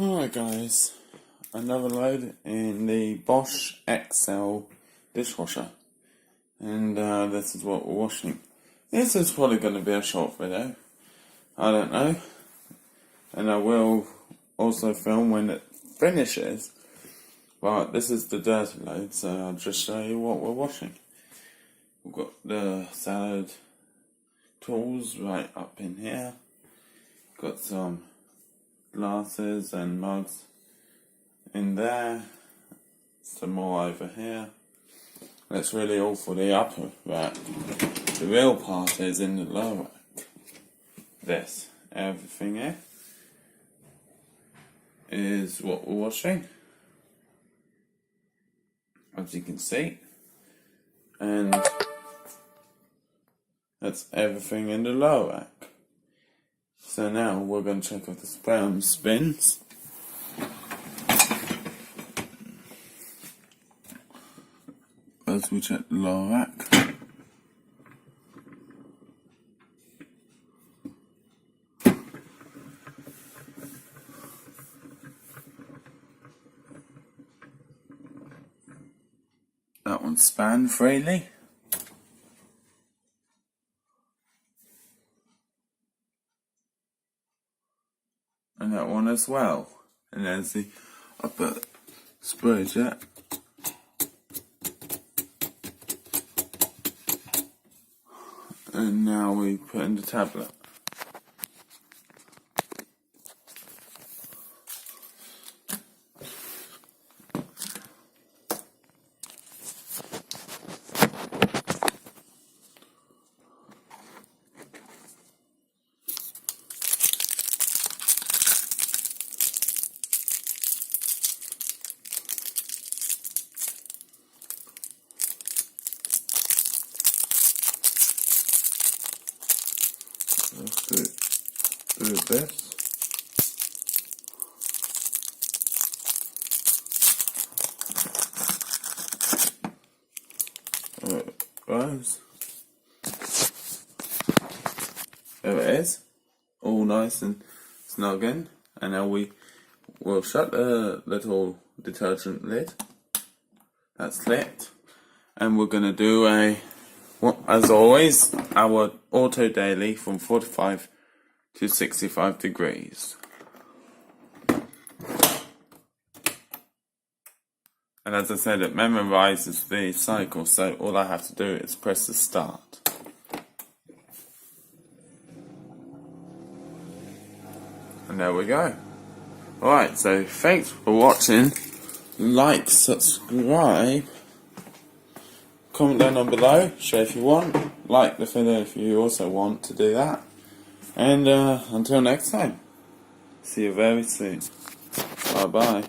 Alright guys, another load in the Bosch exxel dishwasher, and this is what we're washing. This is probably going to be a short video, I don't know, and I will also film when it finishes, but this is the dirty load, so I'll just show you what we're washing. We've got the salad tools right up in here, got some glasses and mugs in there, some more over here. That's really all for the upper rack. The real part is in the lower rack. This, everything here, is what we're washing, as you can see, and that's everything in the lower rack. So now we're going to check if this brown spins. As we check the lower rack. That one span freely. And that one as well. And there's the upper spray jet. And now we put in the tablet. Let's do this. There it goes. There it is. All nice and snug in. And now we will shut the little detergent lid. That's lit. And we're going to do as always, our auto daily from 45 to 65 degrees. And as I said, it memorizes the cycle, so all I have to do is press the start. And there we go. Alright, so thanks for watching. Like, subscribe. Comment down below, share if you want, like the video if you also want to do that, and until next time, see you very soon, bye bye.